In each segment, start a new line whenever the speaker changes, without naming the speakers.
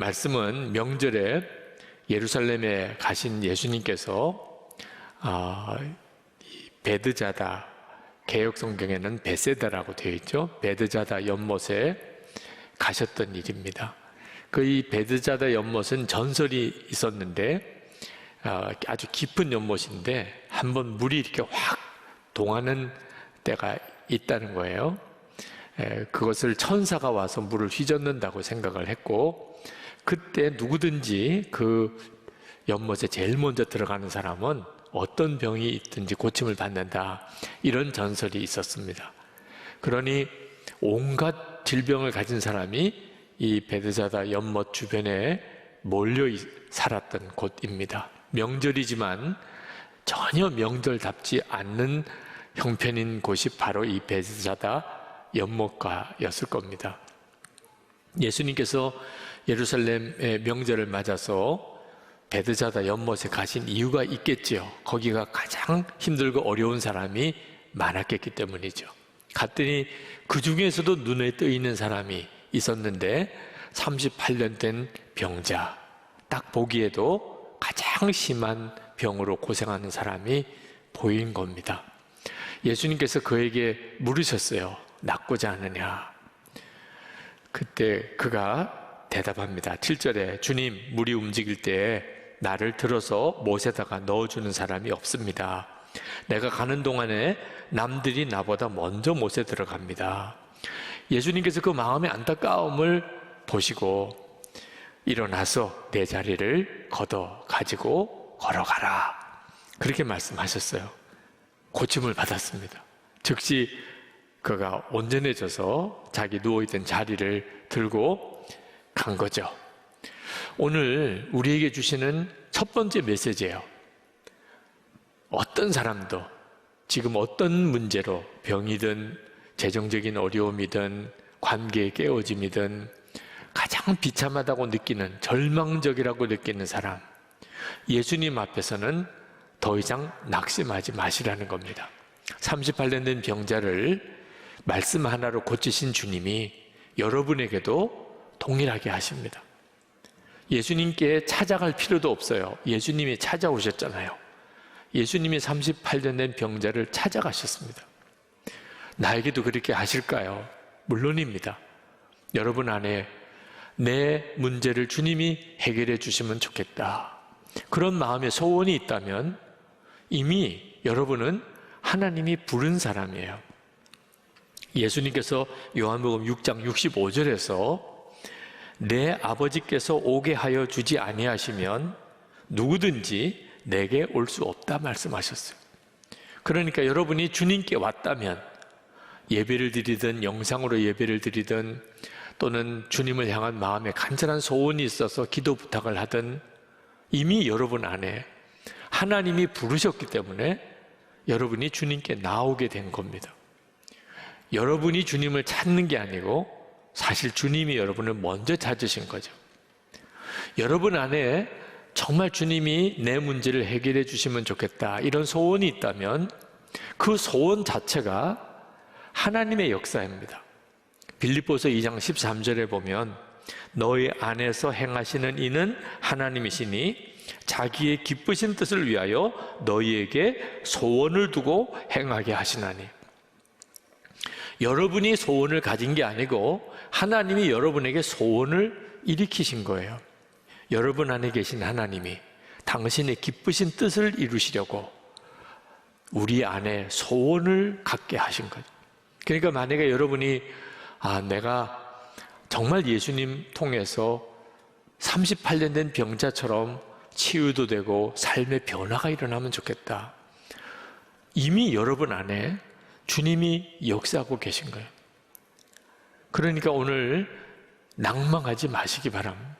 말씀은 명절에 예루살렘에 가신 예수님께서 베드자다, 개역 성경에는 베세다라고 되어 있죠. 베드자다 연못에 가셨던 일입니다. 이 베드자다 연못은 전설이 있었는데 아주 깊은 연못인데 한번 물이 이렇게 확 동하는 때가 있다는 거예요. 그것을 천사가 와서 물을 휘젓는다고 생각을 했고, 그때 누구든지 그 연못에 제일 먼저 들어가는 사람은 어떤 병이 있든지 고침을 받는다, 이런 전설이 있었습니다. 그러니 온갖 질병을 가진 사람이 이 베드자다 연못 주변에 몰려 살았던 곳입니다. 명절이지만 전혀 명절답지 않는 형편인 곳이 바로 이 베드자다 연못가였을 겁니다. 예수님께서 예루살렘의 명절을 맞아서 베드자다 연못에 가신 이유가 있겠지요. 거기가 가장 힘들고 어려운 사람이 많았겠기 때문이죠. 갔더니 그 중에서도 눈에 뜨이는 사람이 있었는데 38년 된 병자, 딱 보기에도 가장 심한 병으로 고생하는 사람이 보인 겁니다. 예수님께서 그에게 물으셨어요. 낫고자 하느냐? 그때 그가 대답합니다. 7절에 주님, 물이 움직일 때 나를 들어서 못에다가 넣어주는 사람이 없습니다. 내가 가는 동안에 남들이 나보다 먼저 못에 들어갑니다. 예수님께서 그 마음의 안타까움을 보시고 일어나서 내 자리를 걷어 가지고 걸어가라, 그렇게 말씀하셨어요. 고침을 받았습니다. 즉시 그가 온전해져서 자기 누워있던 자리를 들고 간 거죠. 오늘 우리에게 주시는 첫 번째 메시지예요. 어떤 사람도 지금 어떤 문제로, 병이든 재정적인 어려움이든 관계의 깨어짐이든 가장 비참하다고 느끼는, 절망적이라고 느끼는 사람, 예수님 앞에서는 더 이상 낙심하지 마시라는 겁니다. 38년 된 병자를 말씀 하나로 고치신 주님이 여러분에게도 동일하게 하십니다. 예수님께 찾아갈 필요도 없어요. 예수님이 찾아오셨잖아요. 예수님이 38년 된 병자를 찾아가셨습니다. 나에게도 그렇게 하실까요? 물론입니다. 여러분 안에 내 문제를 주님이 해결해 주시면 좋겠다, 그런 마음의 소원이 있다면 이미 여러분은 하나님이 부른 사람이에요. 예수님께서 요한복음 6장 65절에서 내 아버지께서 오게 하여 주지 아니하시면 누구든지 내게 올 수 없다 말씀하셨어요. 그러니까 여러분이 주님께 왔다면, 예배를 드리든 영상으로 예배를 드리든 또는 주님을 향한 마음에 간절한 소원이 있어서 기도 부탁을 하든, 이미 여러분 안에 하나님이 부르셨기 때문에 여러분이 주님께 나오게 된 겁니다. 여러분이 주님을 찾는 게 아니고 사실 주님이 여러분을 먼저 찾으신 거죠. 여러분 안에 정말 주님이 내 문제를 해결해 주시면 좋겠다, 이런 소원이 있다면 그 소원 자체가 하나님의 역사입니다. 빌립보서 2장 13절에 보면 너희 안에서 행하시는 이는 하나님이시니 자기의 기쁘신 뜻을 위하여 너희에게 소원을 두고 행하게 하시나니. 여러분이 소원을 가진 게 아니고 하나님이 여러분에게 소원을 일으키신 거예요. 여러분 안에 계신 하나님이 당신의 기쁘신 뜻을 이루시려고 우리 안에 소원을 갖게 하신 거죠. 그러니까 만약에 여러분이 내가 정말 예수님 통해서 38년 된 병자처럼 치유도 되고 삶의 변화가 일어나면 좋겠다, 이미 여러분 안에 주님이 역사하고 계신 거예요. 그러니까 오늘 낭망하지 마시기 바랍니다.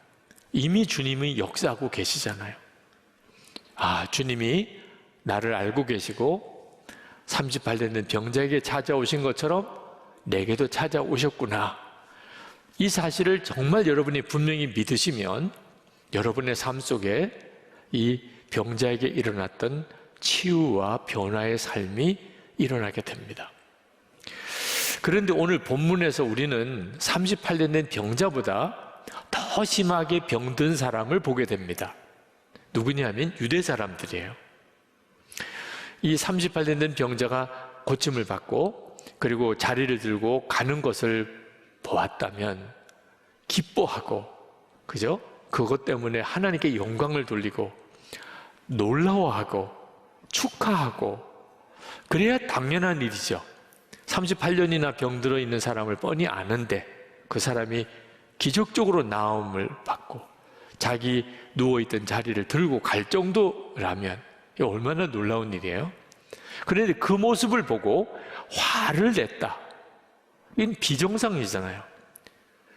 이미 주님이 역사하고 계시잖아요. 주님이 나를 알고 계시고 38년 된 병자에게 찾아오신 것처럼 내게도 찾아오셨구나, 이 사실을 정말 여러분이 분명히 믿으시면 여러분의 삶 속에 이 병자에게 일어났던 치유와 변화의 삶이 일어나게 됩니다. 그런데 오늘 본문에서 우리는 38년 된 병자보다 더 더 심하게 병든 사람을 보게 됩니다. 누구냐면 유대 사람들이에요. 이 38년 된 병자가 고침을 받고 그리고 자리를 들고 가는 것을 보았다면 기뻐하고, 그죠? 그것 때문에 하나님께 영광을 돌리고 놀라워하고 축하하고, 그래야 당연한 일이죠. 38년이나 병들어 있는 사람을 뻔히 아는데 그 사람이 기적적으로 나음을 받고 자기 누워있던 자리를 들고 갈 정도라면 이게 얼마나 놀라운 일이에요. 그런데 그 모습을 보고 화를 냈다. 이건 비정상이잖아요.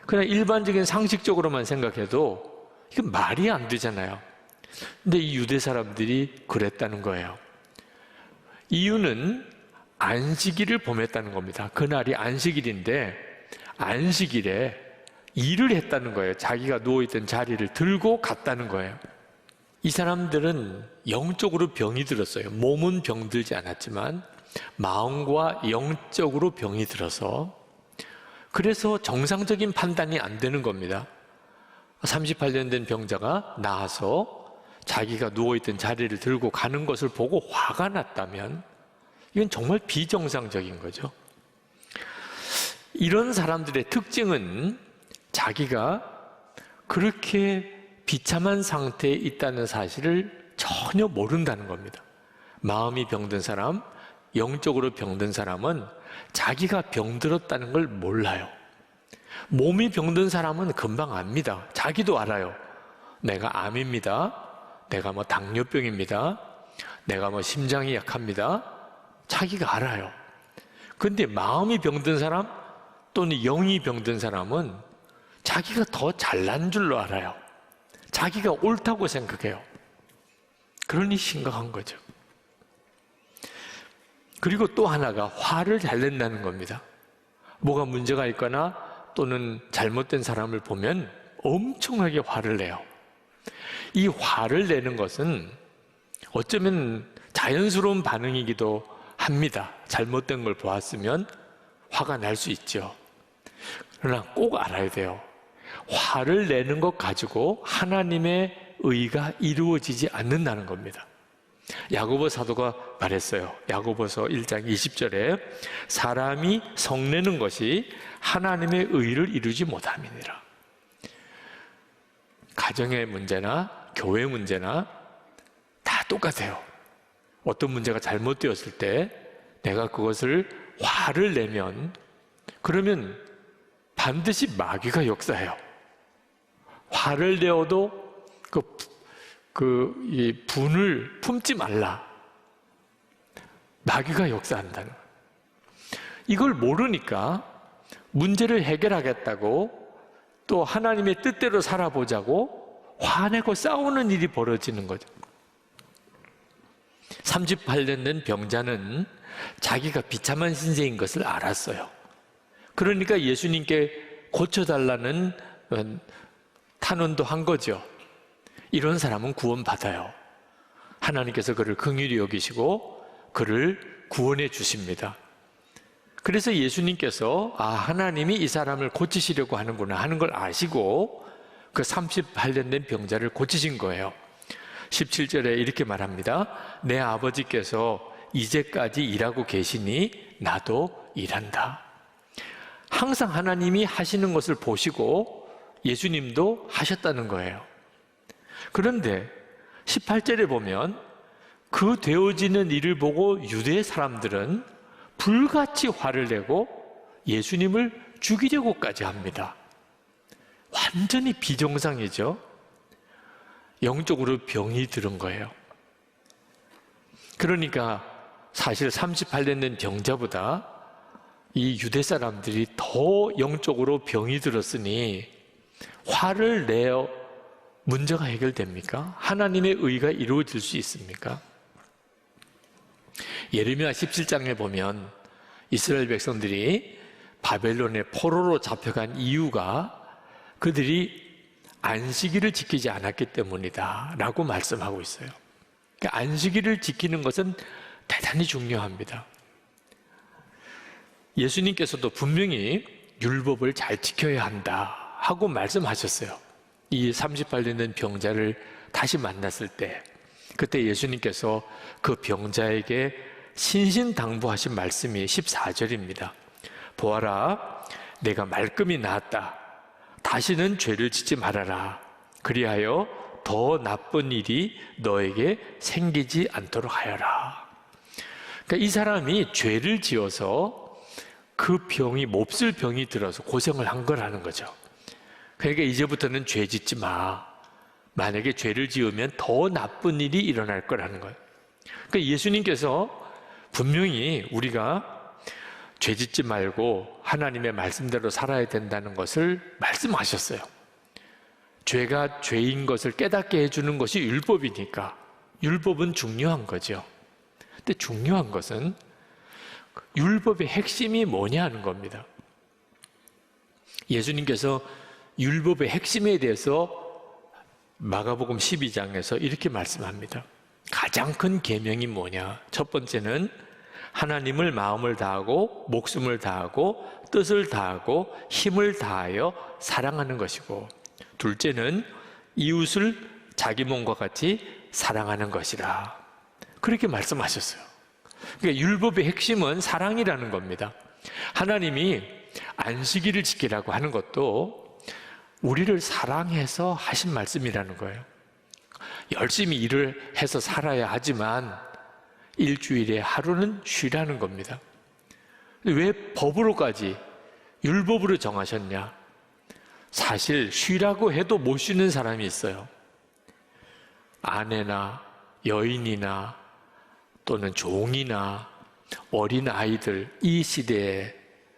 그냥 일반적인 상식적으로만 생각해도 이건 말이 안 되잖아요. 근데 이 유대 사람들이 그랬다는 거예요. 이유는 안식일을 범했다는 겁니다. 그날이 안식일인데 안식일에 일을 했다는 거예요. 자기가 누워있던 자리를 들고 갔다는 거예요. 이 사람들은 영적으로 병이 들었어요. 몸은 병들지 않았지만 마음과 영적으로 병이 들어서, 그래서 정상적인 판단이 안 되는 겁니다. 38년 된 병자가 나와서 자기가 누워있던 자리를 들고 가는 것을 보고 화가 났다면 이건 정말 비정상적인 거죠. 이런 사람들의 특징은 자기가 그렇게 비참한 상태에 있다는 사실을 전혀 모른다는 겁니다. 마음이 병든 사람, 영적으로 병든 사람은 자기가 병들었다는 걸 몰라요. 몸이 병든 사람은 금방 압니다. 자기도 알아요. 내가 암입니다. 내가 당뇨병입니다. 내가 심장이 약합니다. 자기가 알아요. 근데 마음이 병든 사람 또는 영이 병든 사람은 자기가 더 잘난 줄로 알아요. 자기가 옳다고 생각해요. 그러니 심각한 거죠. 그리고 또 하나가 화를 잘 낸다는 겁니다. 뭐가 문제가 있거나 또는 잘못된 사람을 보면 엄청나게 화를 내요. 이 화를 내는 것은 어쩌면 자연스러운 반응이기도 합니다. 잘못된 걸 보았으면 화가 날 수 있죠. 그러나 꼭 알아야 돼요. 화를 내는 것 가지고 하나님의 의가 이루어지지 않는다는 겁니다. 야고보 사도가 말했어요. 야고보서 1장 20절에 사람이 성내는 것이 하나님의 의를 이루지 못함이니라. 가정의 문제나 교회 문제나 다 똑같아요. 어떤 문제가 잘못되었을 때 내가 그것을 화를 내면 그러면 반드시 마귀가 역사해요. 화를 내어도 이 분을 품지 말라. 마귀가 역사한다는 거예요. 이걸 모르니까 문제를 해결하겠다고 또 하나님의 뜻대로 살아보자고 화내고 싸우는 일이 벌어지는 거죠. 38년 된 병자는 자기가 비참한 신세인 것을 알았어요. 그러니까 예수님께 고쳐달라는 탄원도 한 거죠. 이런 사람은 구원받아요. 하나님께서 그를 긍휼히 여기시고 그를 구원해 주십니다. 그래서 예수님께서 하나님이 이 사람을 고치시려고 하는구나 하는 걸 아시고 그 38년 된 병자를 고치신 거예요. 17절에 이렇게 말합니다. 내 아버지께서 이제까지 일하고 계시니 나도 일한다. 항상 하나님이 하시는 것을 보시고 예수님도 하셨다는 거예요. 그런데 18절에 보면 그 되어지는 일을 보고 유대 사람들은 불같이 화를 내고 예수님을 죽이려고까지 합니다. 완전히 비정상이죠. 영적으로 병이 들은 거예요. 그러니까 사실 38년 된 병자보다 이 유대 사람들이 더 영적으로 병이 들었으니 화를 내어 문제가 해결됩니까? 하나님의 의가 이루어질 수 있습니까? 예레미야 17장에 보면 이스라엘 백성들이 바벨론의 포로로 잡혀간 이유가 그들이 안식일을 지키지 않았기 때문이다 라고 말씀하고 있어요. 그러니까 안식일을 지키는 것은 대단히 중요합니다. 예수님께서도 분명히 율법을 잘 지켜야 한다 하고 말씀하셨어요. 이 38년 된 병자를 다시 만났을 때, 그때 예수님께서 그 병자에게 신신당부하신 말씀이 14절입니다. 보아라, 내가 말끔히 나았다. 다시는 죄를 짓지 말아라. 그리하여 더 나쁜 일이 너에게 생기지 않도록 하여라. 그러니까 이 사람이 죄를 지어서 그 병이, 몹쓸 병이 들어서 고생을 한 거라는 거죠. 그러니까 이제부터는 죄 짓지 마. 만약에 죄를 지으면 더 나쁜 일이 일어날 거라는 거예요. 그러니까 예수님께서 분명히 우리가 죄 짓지 말고 하나님의 말씀대로 살아야 된다는 것을 말씀하셨어요. 죄가 죄인 것을 깨닫게 해주는 것이 율법이니까 율법은 중요한 거죠. 근데 중요한 것은 율법의 핵심이 뭐냐 하는 겁니다. 예수님께서 율법의 핵심에 대해서 마가복음 12장에서 이렇게 말씀합니다. 가장 큰 계명이 뭐냐? 첫 번째는 하나님을 마음을 다하고 목숨을 다하고 뜻을 다하고 힘을 다하여 사랑하는 것이고, 둘째는 이웃을 자기 몸과 같이 사랑하는 것이라. 그렇게 말씀하셨어요. 그러니까 율법의 핵심은 사랑이라는 겁니다. 하나님이 안식일을 지키라고 하는 것도 우리를 사랑해서 하신 말씀이라는 거예요. 열심히 일을 해서 살아야 하지만 일주일에 하루는 쉬라는 겁니다. 왜 법으로까지 율법으로 정하셨냐? 사실 쉬라고 해도 못 쉬는 사람이 있어요. 아내나 여인이나 또는 종이나 어린 아이들, 이 시대에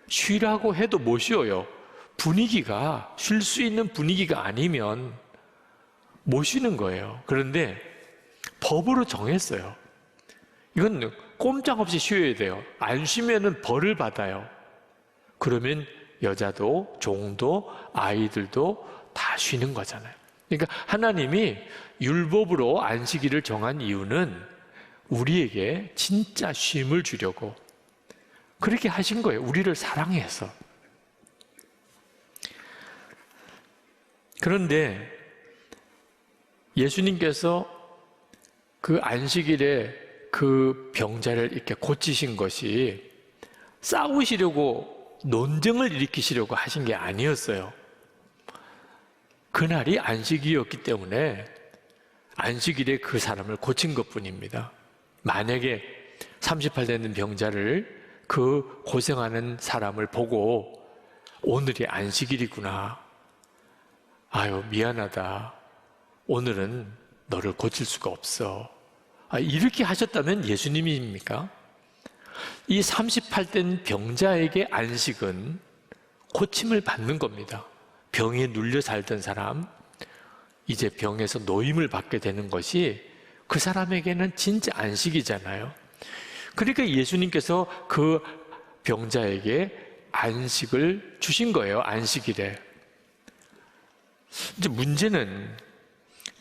쉬라고 해도 못 쉬어요. 분위기가, 쉴 수 있는 분위기가 아니면 못 쉬는 거예요. 그런데 법으로 정했어요. 이건 꼼짝없이 쉬어야 돼요. 안 쉬면은 벌을 받아요. 그러면 여자도 종도 아이들도 다 쉬는 거잖아요. 그러니까 하나님이 율법으로 안식일을 정한 이유는 우리에게 진짜 쉼을 주려고 그렇게 하신 거예요. 우리를 사랑해서. 그런데 예수님께서 그 안식일에 그 병자를 이렇게 고치신 것이 싸우시려고, 논쟁을 일으키시려고 하신 게 아니었어요. 그날이 안식일이었기 때문에 안식일에 그 사람을 고친 것뿐입니다. 만약에 38년 된 병자를, 그 고생하는 사람을 보고 오늘이 안식일이구나, 아유 미안하다, 오늘은 너를 고칠 수가 없어, 이렇게 하셨다면 예수님입니까? 이 38된 병자에게 안식은 고침을 받는 겁니다. 병에 눌려 살던 사람, 이제 병에서 노임을 받게 되는 것이 그 사람에게는 진짜 안식이잖아요. 그러니까 예수님께서 그 병자에게 안식을 주신 거예요. 안식일에. 이제 문제는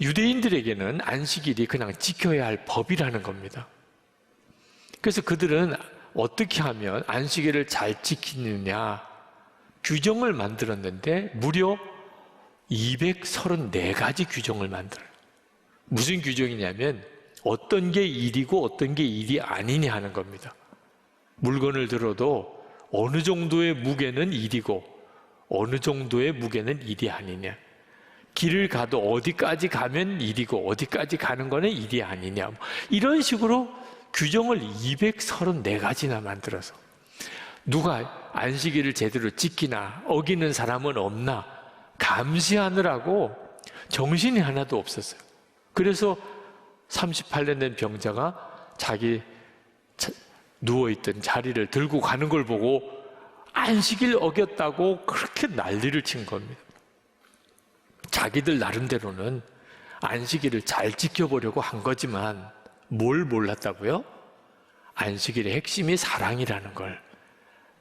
유대인들에게는 안식일이 그냥 지켜야 할 법이라는 겁니다. 그래서 그들은 어떻게 하면 안식일을 잘 지키느냐 규정을 만들었는데 무려 234가지 규정을 만들어요. 무슨 규정이냐면 어떤 게 일이고 어떤 게 일이 아니냐 하는 겁니다. 물건을 들어도 어느 정도의 무게는 일이고 어느 정도의 무게는 일이 아니냐, 길을 가도 어디까지 가면 일이고 어디까지 가는 거는 일이 아니냐, 이런 식으로 규정을 234가지나 만들어서 누가 안식일을 제대로 지키나 어기는 사람은 없나 감시하느라고 정신이 하나도 없었어요. 그래서 38년 된 병자가 자기 누워있던 자리를 들고 가는 걸 보고 안식일 어겼다고 그렇게 난리를 친 겁니다. 자기들 나름대로는 안식일을 잘 지켜보려고 한 거지만 뭘 몰랐다고요? 안식일의 핵심이 사랑이라는 걸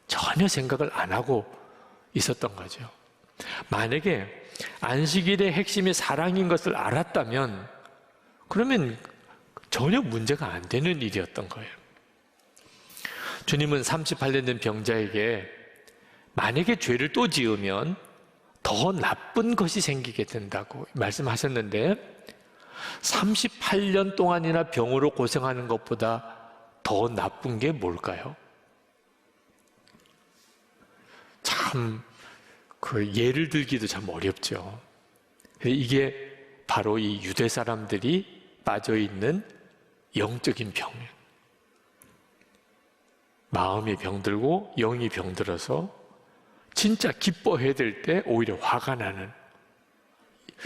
전혀 생각을 안 하고 있었던 거죠. 만약에 안식일의 핵심이 사랑인 것을 알았다면 그러면 전혀 문제가 안 되는 일이었던 거예요. 주님은 38년 된 병자에게 만약에 죄를 또 지으면 더 나쁜 것이 생기게 된다고 말씀하셨는데 38년 동안이나 병으로 고생하는 것보다 더 나쁜 게 뭘까요? 참 그 예를 들기도 참 어렵죠. 이게 바로 이 유대 사람들이 빠져 있는 영적인 병이에요. 마음이 병들고 영이 병들어서 진짜 기뻐해야 될 때 오히려 화가 나는,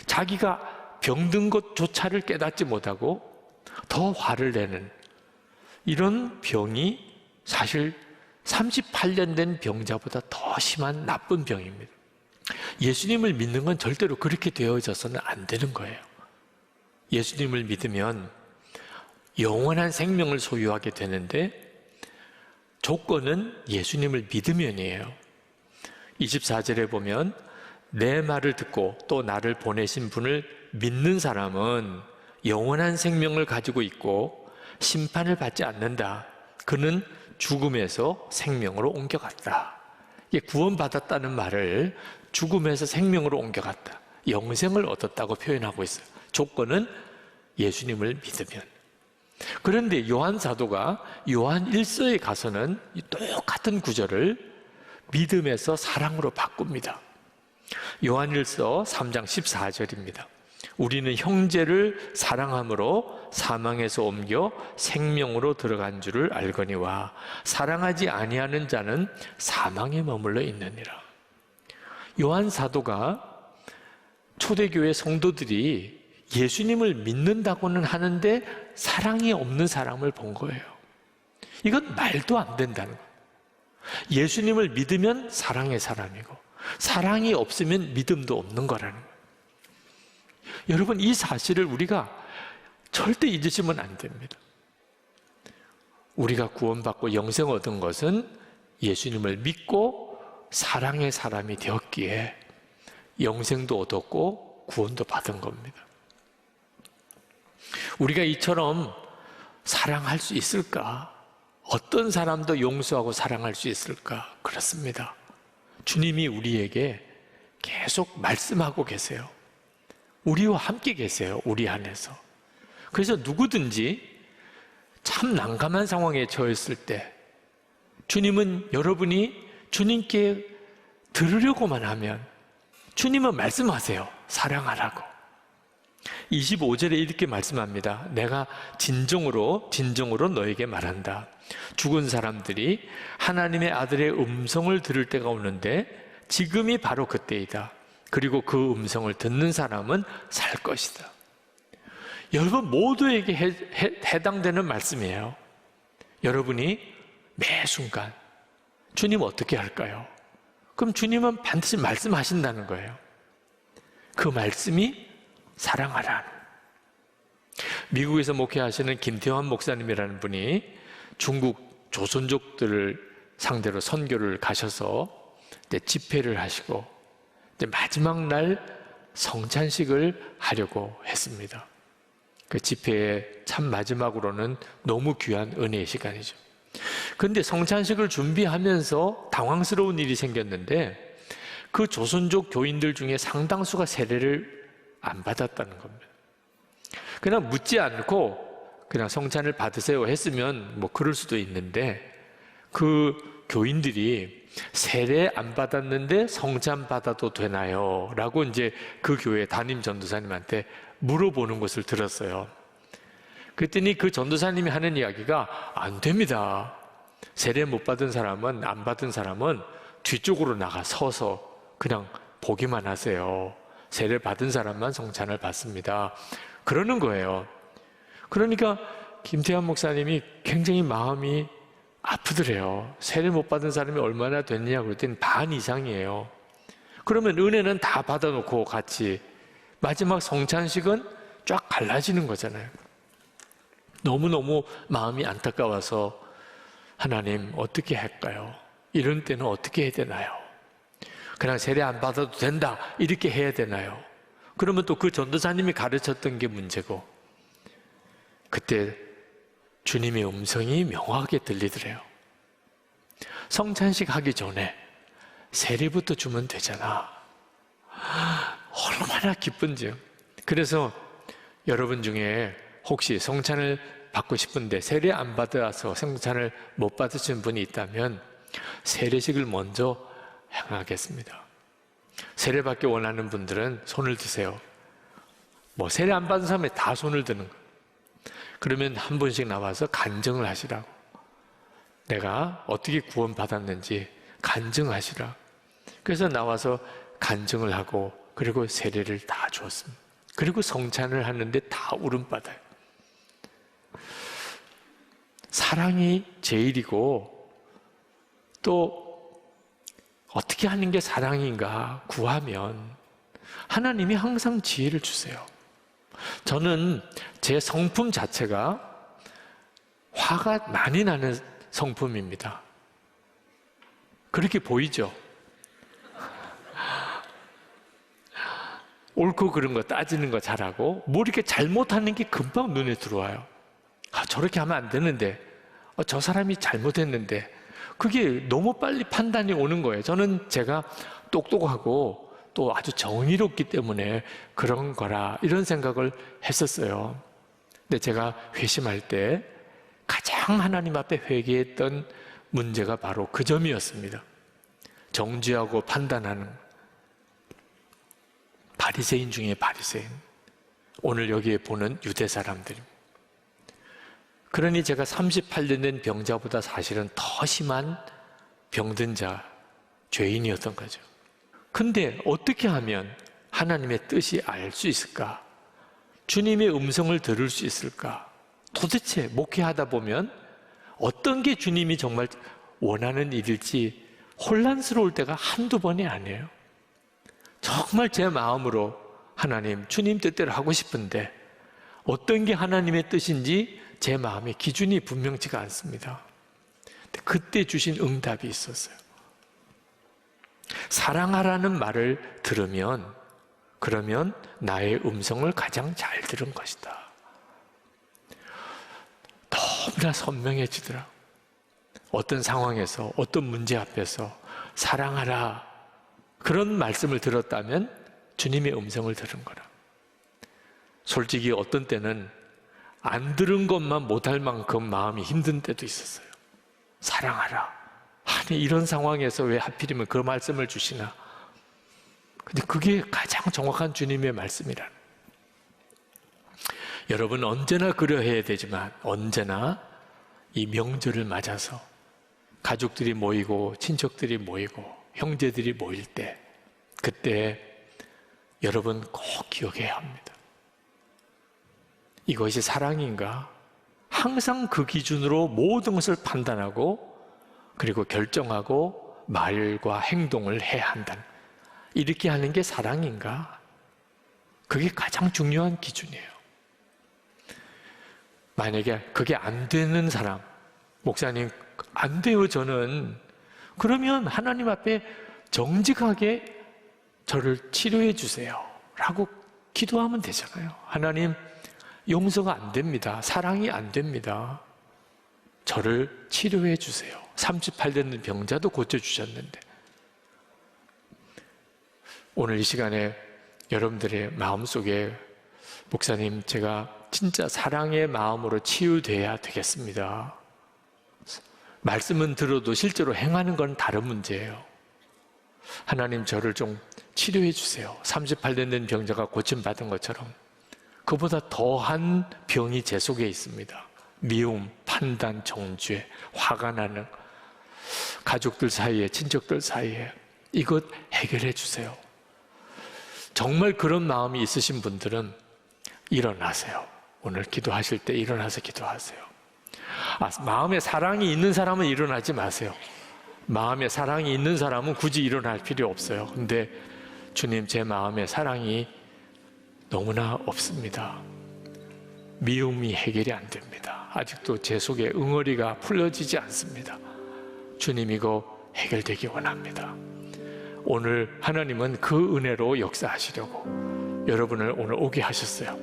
자기가 병든 것조차를 깨닫지 못하고 더 화를 내는 이런 병이 사실 38년 된 병자보다 더 심한 나쁜 병입니다. 예수님을 믿는 건 절대로 그렇게 되어져서는 안 되는 거예요. 예수님을 믿으면 영원한 생명을 소유하게 되는데 조건은 예수님을 믿으면이에요. 24절에 보면 내 말을 듣고 또 나를 보내신 분을 믿는 사람은 영원한 생명을 가지고 있고 심판을 받지 않는다. 그는 죽음에서 생명으로 옮겨갔다. 이게 구원받았다는 말을 죽음에서 생명으로 옮겨갔다, 영생을 얻었다고 표현하고 있어요. 조건은 예수님을 믿으면. 그런데 요한 사도가 요한 1서에 가서는 똑같은 구절을 믿음에서 사랑으로 바꿉니다. 요한 1서 3장 14절입니다. 우리는 형제를 사랑함으로 사망에서 옮겨 생명으로 들어간 줄을 알거니와 사랑하지 아니하는 자는 사망에 머물러 있느니라. 요한 사도가 초대교회 성도들이 예수님을 믿는다고는 하는데 사랑이 없는 사람을 본 거예요. 이건 말도 안 된다는 거예요. 예수님을 믿으면 사랑의 사람이고 사랑이 없으면 믿음도 없는 거라는 거예요. 여러분, 이 사실을 우리가 절대 잊으시면 안 됩니다. 우리가 구원받고 영생 얻은 것은 예수님을 믿고 사랑의 사람이 되었기에 영생도 얻었고 구원도 받은 겁니다. 우리가 이처럼 사랑할 수 있을까? 어떤 사람도 용서하고 사랑할 수 있을까? 그렇습니다. 주님이 우리에게 계속 말씀하고 계세요. 우리와 함께 계세요. 우리 안에서. 그래서 누구든지 참 난감한 상황에 처했을 때 주님은 여러분이 주님께 들으려고만 하면 주님은 말씀하세요. 사랑하라고. 25절에 이렇게 말씀합니다. 내가 진정으로 너에게 말한다. 죽은 사람들이 하나님의 아들의 음성을 들을 때가 오는데 지금이 바로 그때이다. 그리고 그 음성을 듣는 사람은 살 것이다. 여러분 모두에게 해당되는 말씀이에요. 여러분이 매 순간 주님 어떻게 할까요? 그럼 주님은 반드시 말씀하신다는 거예요. 그 말씀이 사랑하라. 미국에서 목회하시는 김태환 목사님이라는 분이 중국 조선족들을 상대로 선교를 가셔서 집회를 하시고 마지막 날 성찬식을 하려고 했습니다. 그 집회의 참 마지막으로는 너무 귀한 은혜의 시간이죠. 그런데 성찬식을 준비하면서 당황스러운 일이 생겼는데 그 조선족 교인들 중에 상당수가 세례를 안 받았다는 겁니다. 그냥 묻지 않고 그냥 성찬을 받으세요 했으면 뭐 그럴 수도 있는데 그 교인들이 세례 안 받았는데 성찬 받아도 되나요? 라고 이제 그 교회 담임 전도사님한테 물어보는 것을 들었어요. 그랬더니 그 전도사님이 하는 이야기가 안 됩니다. 세례 못 받은 사람은, 안 받은 사람은 뒤쪽으로 나가 서서 그냥 보기만 하세요. 세례 받은 사람만 성찬을 받습니다. 그러는 거예요. 그러니까 김태환 목사님이 굉장히 마음이 아프더래요. 세례 못 받은 사람이 얼마나 됐냐 그랬더니 반 이상이에요. 그러면 은혜는 다 받아놓고 같이 마지막 성찬식은 쫙 갈라지는 거잖아요. 너무너무 마음이 안타까워서 하나님 어떻게 할까요? 이런 때는 어떻게 해야 되나요? 그냥 세례 안 받아도 된다 이렇게 해야 되나요? 그러면 또 그 전도사님이 가르쳤던 게 문제고, 그때 주님의 음성이 명확하게 들리더래요. 성찬식 하기 전에 세례부터 주면 되잖아. 얼마나 기쁜지요. 그래서 여러분 중에 혹시 성찬을 받고 싶은데 세례 안 받아서 성찬을 못 받으신 분이 있다면 세례식을 먼저 행하겠습니다. 세례 받기 원하는 분들은 손을 드세요. 세례 안 받은 사람이 다 손을 드는 거예요. 그러면 한 분씩 나와서 간증을 하시라고. 내가 어떻게 구원받았는지 간증하시라. 그래서 나와서 간증을 하고 그리고 세례를 다 주었습니다. 그리고 성찬을 하는데 다 울음받아요. 사랑이 제일이고 또 어떻게 하는 게 사랑인가 구하면 하나님이 항상 지혜를 주세요. 저는 제 성품 자체가 화가 많이 나는 성품입니다. 그렇게 보이죠? 옳고 그른 거 따지는 거 잘하고 뭐 이렇게 잘못하는 게 금방 눈에 들어와요. 저렇게 하면 안 되는데 저 사람이 잘못했는데 그게 너무 빨리 판단이 오는 거예요. 저는 제가 똑똑하고 또 아주 정의롭기 때문에 그런 거라 이런 생각을 했었어요. 근데 제가 회심할 때 가장 하나님 앞에 회개했던 문제가 바로 그 점이었습니다. 정죄하고 판단하는 바리새인 중에 바리새인. 오늘 여기에 보는 유대 사람들입니다. 그러니 제가 38년 된 병자보다 사실은 더 심한 병든 자, 죄인이었던 거죠. 근데 어떻게 하면 하나님의 뜻이 알 수 있을까? 주님의 음성을 들을 수 있을까? 도대체 목회하다 보면 어떤 게 주님이 정말 원하는 일일지 혼란스러울 때가 한두 번이 아니에요. 정말 제 마음으로 하나님, 주님 뜻대로 하고 싶은데 어떤 게 하나님의 뜻인지 제 마음의 기준이 분명치가 않습니다. 그때 주신 응답이 있었어요. 사랑하라는 말을 들으면 그러면 나의 음성을 가장 잘 들은 것이다. 너무나 선명해지더라. 어떤 상황에서 어떤 문제 앞에서 사랑하라 그런 말씀을 들었다면 주님의 음성을 들은 거라. 솔직히 어떤 때는 안 들은 것만 못할 만큼 마음이 힘든 때도 있었어요. 사랑하라. 아니 이런 상황에서 왜 하필이면 그 말씀을 주시나. 근데 그게 가장 정확한 주님의 말씀이라. 여러분 언제나 그러해야 되지만 언제나 이 명절을 맞아서 가족들이 모이고 친척들이 모이고 형제들이 모일 때 그때 여러분 꼭 기억해야 합니다. 이것이 사랑인가? 항상 그 기준으로 모든 것을 판단하고 그리고 결정하고 말과 행동을 해야 한다. 이렇게 하는 게 사랑인가? 그게 가장 중요한 기준이에요. 만약에 그게 안 되는 사람, 목사님 안 돼요 저는. 그러면 하나님 앞에 정직하게 저를 치료해 주세요 라고 기도하면 되잖아요. 하나님 용서가 안 됩니다. 사랑이 안 됩니다. 저를 치료해 주세요. 38년 된 병자도 고쳐주셨는데 오늘 이 시간에 여러분들의 마음속에 목사님 제가 진짜 사랑의 마음으로 치유돼야 되겠습니다. 말씀은 들어도 실제로 행하는 건 다른 문제예요. 하나님 저를 좀 치료해 주세요. 38년 된 병자가 고침받은 것처럼 그보다 더한 병이 제 속에 있습니다. 미움, 판단, 정죄, 화가 나는 가족들 사이에, 친척들 사이에 이것 해결해 주세요. 정말 그런 마음이 있으신 분들은 일어나세요. 오늘 기도하실 때 일어나서 기도하세요. 마음에 사랑이 있는 사람은 일어나지 마세요. 마음에 사랑이 있는 사람은 굳이 일어날 필요 없어요. 근데 주님 제 마음에 사랑이 너무나 없습니다. 미움이 해결이 안 됩니다. 아직도 제 속에 응어리가 풀려지지 않습니다. 주님 이거 해결되기 원합니다. 오늘 하나님은 그 은혜로 역사하시려고 여러분을 오늘 오게 하셨어요.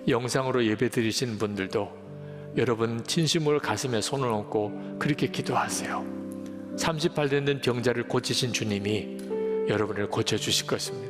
영상으로 예배 드리신 분들도 여러분 진심으로 가슴에 손을 얹고 그렇게 기도하세요. 38년 된 병자를 고치신 주님이 여러분을 고쳐주실 것입니다.